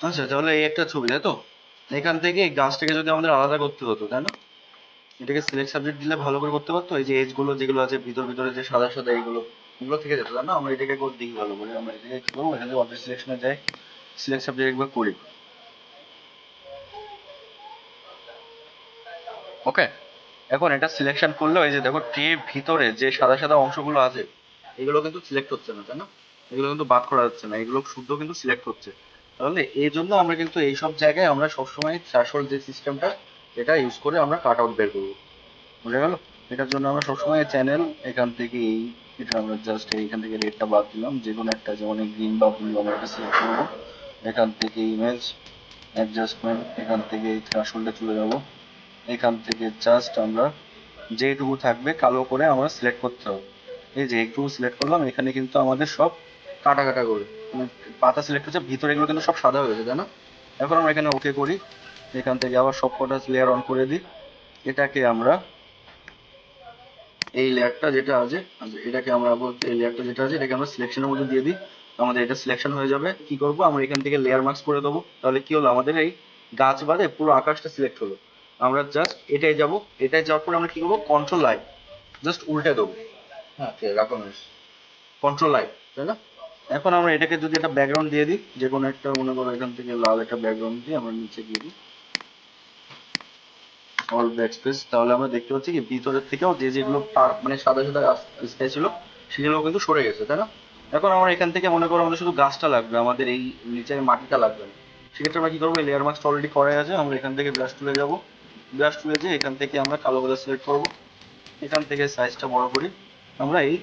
আচ্ছা, তাহলে এই একটা ছবি, তাই তো? এখান থেকে এই গাছটাকে যদি আমাদের আলাদা করতে হতো, তাই না? এটাকে সিলেক্ট সাবজেক্ট দিলে ভালো করে করতে পারতো। এই যে এজ গুলো যেগুলো আছে ভিতর ভিতরে যে সাদা সাদা এগুলো, এগুলো থেকে যেত, তাই না? আমরা এটাকে করে দিই ভালো করে। আমরা এটাকে কি করবো, এখানে অবজেক্ট সিলেকশনে যাই, সিলেক্ট সাবজেক্ট একবার করি। ওকে, এখন এটা সিলেকশন করলে এই যে দেখো ট্রির ভিতরে যে সাদা সাদা অংশগুলো আছে এগুলো কিন্তু সিলেক্ট হচ্ছে না, তাই না? এগুলো কিন্তু বাদ করা যাচ্ছে না, এগুলো শুদ্ধ কিন্তু সিলেক্ট হচ্ছে। তাহলে এই জন্য আমরা কিন্তু এইসব জায়গায় আমরা সবসময় থ্রেশহোল্ড যে সিস্টেমটা এটা ইউজ করে আমরা কাট আউট বের করবো। বুঝে গেল? এটার জন্য আমরা সবসময় চ্যানেল এখান থেকে এটা আমরা জাস্ট এইখান থেকে রেডটা বাদ দিলাম, যে কোনো একটা, যেমন গ্রিন বা ব্লু আমরা এটা সিলেক্ট করবো। এখান থেকে ইমেজ অ্যাডজাস্টমেন্ট, এখান থেকে থ্রেশহোল্ডে চলে যাব। এখান থেকে জাস্ট আমরা যেটুকু থাকবে কালো করে আমরা সিলেক্ট করতে হবে। এই যে একটু সিলেক্ট করলাম, এখানে কিন্তু আমাদের সব কাটা কাটা করে মানে পাতা সিলেক্ট হচ্ছে, ভিতরে এগুলো কিন্তু সব সাদা হয়ে গেছে, তাই না? এখন আমরা এখানে ওকে করি, এখান থেকে আবার সব কটা লেয়ার অন করে দিই। এটাকে আমরা এই লেয়ারটা যেটা আছে, আচ্ছা এটাকে আমরা বলতে এই লেয়ারটা যেটা আছে এটাকে আমরা সিলেকশনের মধ্যে দিয়ে দিই। আমাদের এটা সিলেকশন হয়ে যাবে। কি করব, আমরা এখান থেকে লেয়ার মার্কস করে দেবো। তাহলে কি হলো, আমাদের এই গাছ বাদে পুরো আকাশটা সিলেক্ট হলো। আমরা জাস্ট এটাই যাব, এটাই যাওয়ার পর আমরা কি করবো, কন্ট্রোল আই জাস্ট উল্টে দেবো। হ্যাঁ, ঠিক আছে, রাখো, কন্ট্রোল আই, তাই না? এখন আমরা এটাকে যদি একটা ব্যাকগ্রাউন্ড দিয়ে দিই, যে কোনো একটা, মনে করো এখান থেকে লাল একটা ব্যাকগ্রাউন্ড দিয়ে আমরা নিচে দিয়ে দিই অল ব্যাক স্পেস। তাহলে আমরা দেখতে পাচ্ছি কি ভিতরের থেকেও যে যেগুলো মানে সাদা সাদা স্পেস ছিল সেগুলো কিন্তু সরে গেছে, তাই না? এখন আমরা এখান থেকে মনে করো আমাদের শুধু গাছটা লাগবে, আমাদের এই নিচের মাটিটা লাগবে না। সেক্ষেত্রে আমরা কি করবো, লেয়ার মাস্ক অলরেডি করাই আছে, আমরা এখান থেকে ব্রাশ তুলে যাবো। ব্রাশ তুলে যে এখান থেকে আমরা কালো কালার সিলেক্ট করবো, এখান থেকে সাইজটা বড় করি। আমরা এই